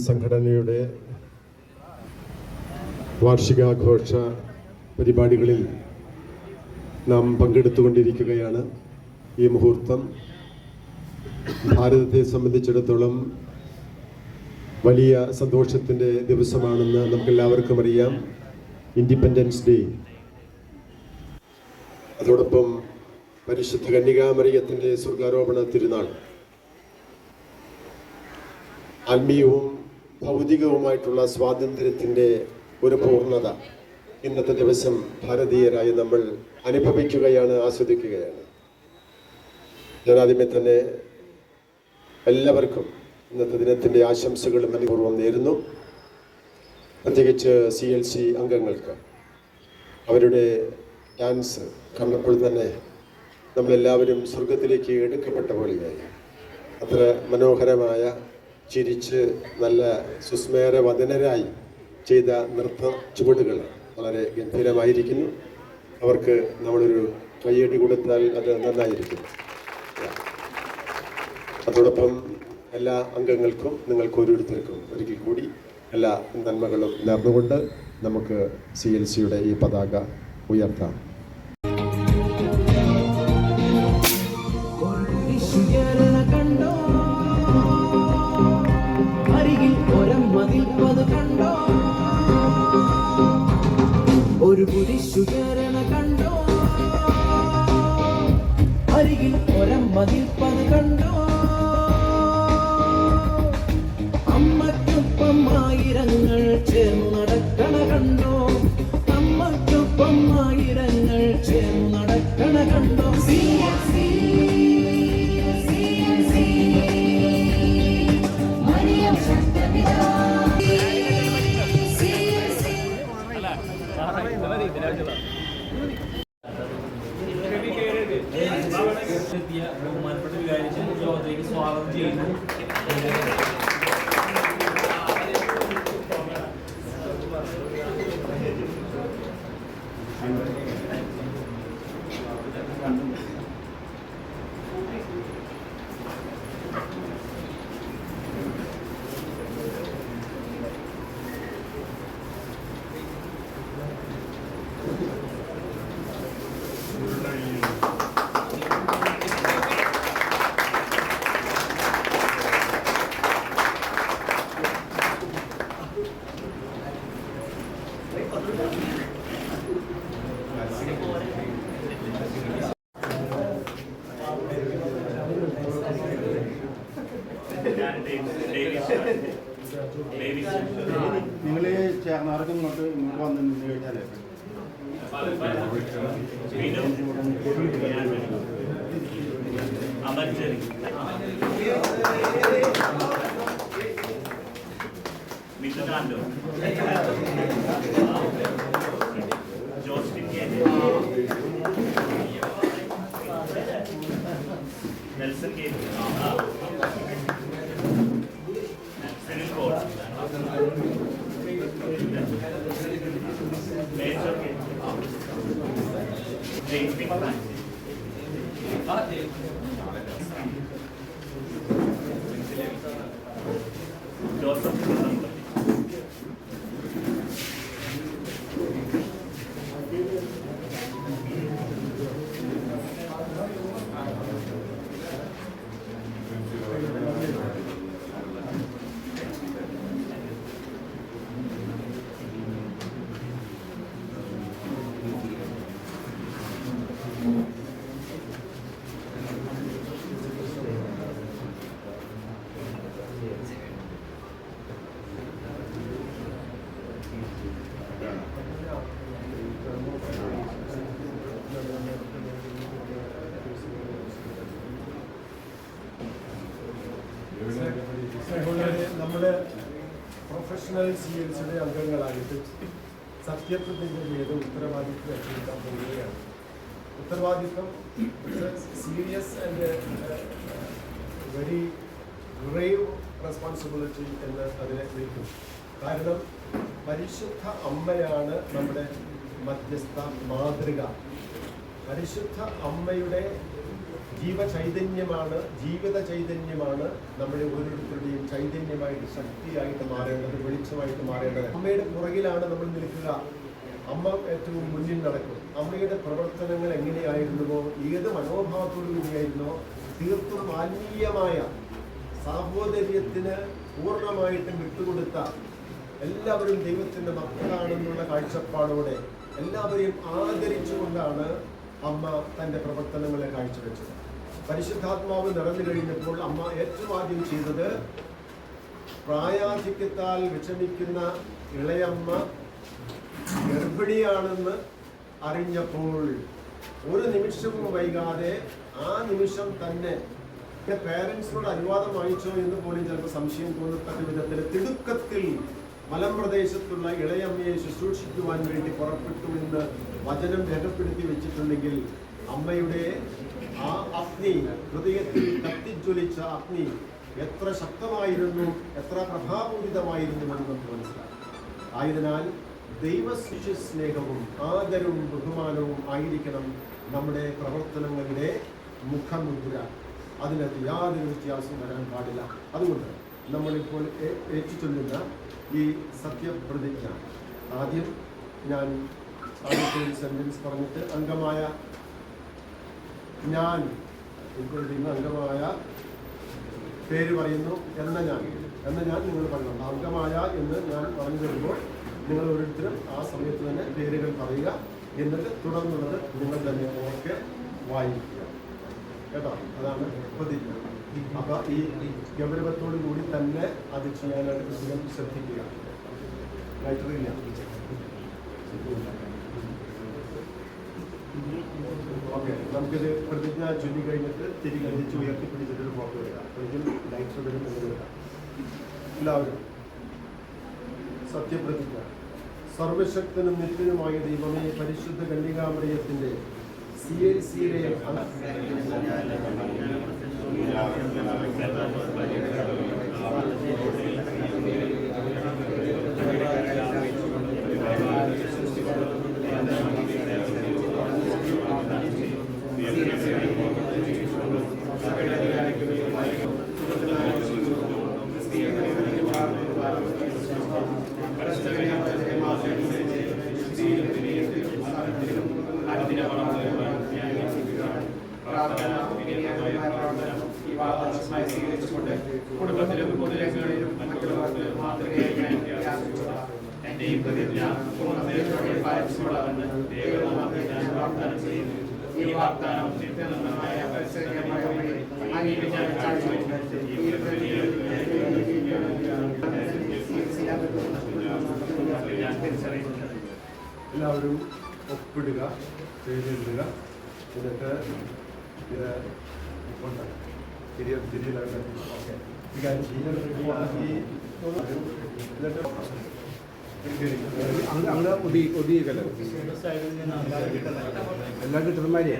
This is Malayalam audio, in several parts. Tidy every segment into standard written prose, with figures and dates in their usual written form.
സംഘടനയുടെ വാർഷികാഘോഷ പരിപാടികളിൽ നാം പങ്കെടുത്തുകൊണ്ടിരിക്കുകയാണ്. ഈ മുഹൂർത്തം ഭാരതത്തെ സംബന്ധിച്ചിടത്തോളം വലിയ സന്തോഷത്തിൻ്റെ ദിവസമാണെന്ന് നമുക്കെല്ലാവർക്കും അറിയാം. ഇൻഡിപെൻഡൻസ് ഡേ, അതോടൊപ്പം പരിശുദ്ധ കന്യകാമറിയത്തിൻ്റെ സ്വർഗാരോപണ തിരുനാൾ. ആത്മീയവും ഭൗതികവുമായിട്ടുള്ള സ്വാതന്ത്ര്യത്തിൻ്റെ ഒരു പൂർണ്ണത ഇന്നത്തെ ദിവസം ഭാരതീയരായി നമ്മൾ അനുഭവിക്കുകയാണ്, ആസ്വദിക്കുകയാണ്. ഞാനാദ്യമേ തന്നെ എല്ലാവർക്കും ഇന്നത്തെ ദിനത്തിൻ്റെ ആശംസകളും അനുപൂർവ്വം നേരുന്നു. പ്രത്യേകിച്ച് CLC അംഗങ്ങൾക്ക് അവരുടെ ഡാൻസ് കണ്ടപ്പോൾ തന്നെ നമ്മളെല്ലാവരും സ്വർഗത്തിലേക്ക് എടുക്കപ്പെട്ട പോലെയായി. അത്ര മനോഹരമായ, ചിരിച്ച് നല്ല സുസ്മേരവദനരായി ചെയ്ത നൃത്ത ചുവടുകൾ വളരെ ഗംഭീരമായിരിക്കുന്നു. അവർക്ക് നമ്മളൊരു കയ്യടി കൊടുത്താൽ അത് നന്നായിരിക്കും. അതോടൊപ്പം എല്ലാ അംഗങ്ങൾക്കും നിങ്ങൾക്ക് ഓരോരുത്തർക്കും ഒരിക്കൽ കൂടി എല്ലാ നന്മകളും നേർന്നുകൊണ്ട് നമുക്ക് CLCയുടെ ഈ പതാക ഉയർത്താം. ഒരു കുരിശുയരണ കണ്ടോ, അരികിൽ ഒരമ്പതിൽപ്പത് കണ്ടോ, അമ്മയ്ക്കൊപ്പം ആയിരങ്ങൾ ചേർന്നു നടക്കണ കണ്ടോ, അമ്മയ്ക്കൊപ്പം ആയിരങ്ങൾ ചേർന്നു നടക്കണ കണ്ടോ. ബഹുമാനപ്പെട്ട വികാരി യോഗത്തിലേക്ക് സ്വാഗതം ചെയ്യുന്നു. നിങ്ങൾ ചേർന്നാർക്ക് ഇങ്ങോട്ട് വന്നു നിന്ന് കഴിഞ്ഞാലേ നെൽസൺ കെ ജോസഫ് നമ്മുടെ പ്രൊഫഷണൽ CLCയുടെ അംഗങ്ങളായിട്ട് സത്യപ്രതിജ്ഞ ചെയ്ത് ഉത്തരവാദിത്വം ഏറ്റെടുക്കാൻ പോവുകയാണ്. ഉത്തരവാദിത്വം serious and very grave responsibility എന്ന് അതിനെ വിളിക്കും. കാരണം പരിശുദ്ധ അമ്മയാണ് നമ്മുടെ മധ്യസ്ഥ മാതൃക. പരിശുദ്ധ അമ്മയുടെ ജീവചൈതന്യമാണ്, ജീവിത ചൈതന്യമാണ് നമ്മുടെ ഓരോരുത്തരുടെയും ചൈതന്യമായിട്ട്, ശക്തിയായിട്ട് മാറേണ്ടത്, വെളിച്ചമായിട്ട് മാറേണ്ടത്. അമ്മയുടെ പുറകിലാണ് നമ്മൾ നിൽക്കുക. അമ്മ ഏറ്റവും മുന്നിൽ നടക്കും. അമ്മയുടെ പ്രവർത്തനങ്ങൾ എങ്ങനെയായിരുന്നുവോ, ഏത് മനോഭാവത്തോടു കൂടിയായിരുന്നോ, തീർത്തും ആത്മീയമായ സാഹോദര്യത്തിന് പൂർണ്ണമായിട്ടും വിട്ടുകൊടുത്ത, എല്ലാവരും ദൈവത്തിൻ്റെ മക്കളാണെന്നുള്ള കാഴ്ചപ്പാടോടെ എല്ലാവരെയും ആദരിച്ചുകൊണ്ടാണ് അമ്മ തൻ്റെ പ്രവർത്തനങ്ങളെ കാഴ്ചവെച്ചത്. പരിശുദ്ധാത്മാവ് നിറഞ്ഞു കഴിഞ്ഞപ്പോൾ അമ്മ ഏറ്റവും ആദ്യം ചെയ്തത്, പ്രായാധിക്യത്താൽ വിഷമിക്കുന്ന ഇളയമ്മ ഗർഭിണിയാണെന്ന് അറിഞ്ഞപ്പോൾ ഒരു നിമിഷവും വൈകാതെ ആ നിമിഷം തന്നെ പേരൻസിനോട് അനുവാദം വാങ്ങിച്ചോ എന്ന് പോലും ചിലപ്പോൾ സംശയം തോന്നത്തക്ക വിധത്തിൽ തിടുക്കത്തിൽ മലമ്പ്രദേശത്തുള്ള ഇളയമ്മയെ ശുശ്രൂഷിക്കുവാൻ വേണ്ടി പുറപ്പെട്ടു എന്ന് വചനം രേഖപ്പെടുത്തി വെച്ചിട്ടുണ്ടെങ്കിൽ, അമ്മയുടെ ആ അഗ്നി, ഹൃദയത്തിൽ കത്തിജ്വലിച്ച അഗ്നി എത്ര ശക്തമായിരുന്നു, എത്ര പ്രഭാപൂരിതമായിരുന്നു എന്ന് നമുക്ക് മനസ്സിലാക്കാം. ആയതിനാൽ ദൈവശിഷ്യ സ്നേഹവും ആദരവും ബഹുമാനവും ആയിരിക്കണം നമ്മുടെ പ്രവർത്തനങ്ങളുടെ മുഖമുദ്ര. അതിനകത്ത് യാതൊരു വ്യത്യാസവും വരാൻ പാടില്ല. അതുകൊണ്ട് നമ്മളിപ്പോൾ ഏറ്റുചൊല്ലുന്ന ഈ സത്യപ്രതിജ്ഞ, ആദ്യം ഞാൻ ആദ്യത്തെ ഒരു സെന്റൻസ് പറഞ്ഞിട്ട് അംഗമായ ഞാൻ, ഇപ്പോൾ ഇന്ന് അംഗമായ പേര് പറയുന്നു എന്ന ഞാൻ നിങ്ങൾ പറയണം. അംഗമായ എന്ന് ഞാൻ പറഞ്ഞു തരുമ്പോൾ നിങ്ങൾ ഓരോരുത്തരും ആ സമയത്ത് തന്നെ പേരുകൾ പറയുക. എന്നിട്ട് തുടർന്നുള്ളത് നിങ്ങൾ തന്നെ ഓക്കെ വായിക്കുക. കേട്ടോ, അതാണ് പ്രതിജ്ഞ. അപ്പൊ ഈ ഗൗരവത്തോടു കൂടി തന്നെ അത് ചെയ്യാനായിട്ട് പ്രത്യേകം ശ്രദ്ധിക്കുക. ലൈറ്ററില്ല. ഓക്കെ, നമുക്കിത് പ്രതിജ്ഞ ചൊല്ലി കഴിഞ്ഞിട്ട് തിരികെ ഉയർത്തിപ്പിടിച്ചിട്ടൊരു ഫോട്ടോ എടുക്കാം. ലൈറ്റർ വരും എടുക്കാം. എല്ലാവരും സത്യപ്രതിജ്ഞ. സർവശക്തനും നിത്യനുമായ ദൈവമേ, പരിശുദ്ധ കന്യകാമറിയത്തിന്റെ CLCയിലെ കുടുംബത്തിലും പൊതുരംഗങ്ങളിലും മറ്റുള്ളവർക്ക് മാതൃകയായി എന്റെയും പ്രതിജ്ഞ പാലിച്ചുകൊള്ളാമെന്ന് ദൈവനാമത്തിൽ ഞാൻ വാഗ്ദാനം ചെയ്യുന്നു. ഈ വാഗ്ദാനം നിത്യനിർമ്മലമായ പരിസരമായ ഞാൻ തിരിച്ചറിയുന്നു. എല്ലാവരും ഒപ്പിടുക, പേരെഴുതുക. എന്നിട്ട് ഇത് തിരിയിലായിട്ട് ഓക്കെ ഈ കാര്യം അങ്ങനെ ഒടിയിക്കല്ലോ എല്ലാ കിട്ടുന്നമാരിയെ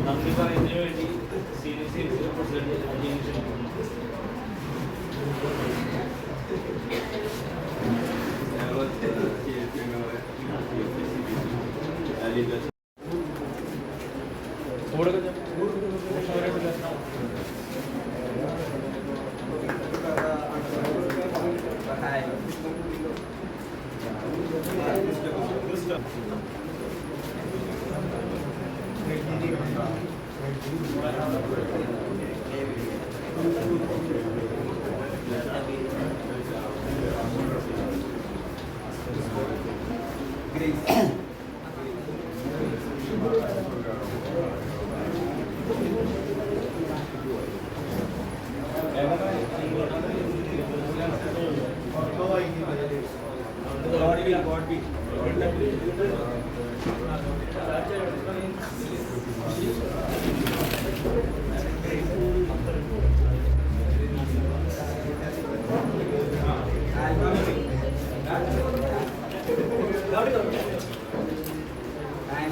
നന്ദി പറയുന്നതിന് വേണ്ടി സീരിയസ് പ്രസിഡന്റ്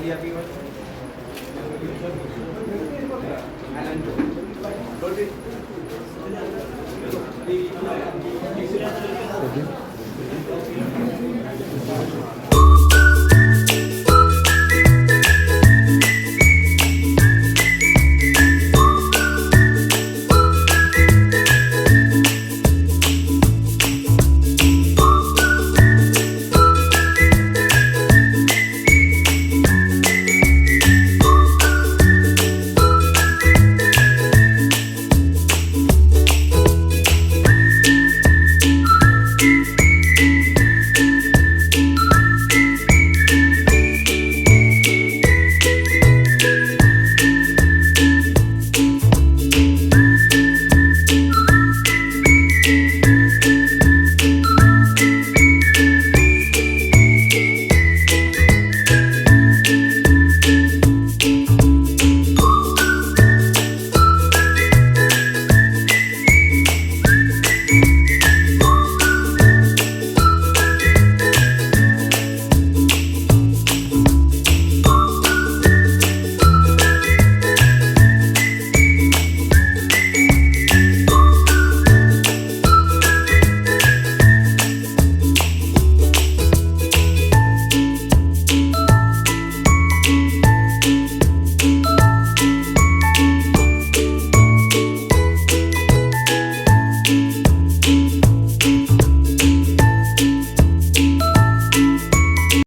And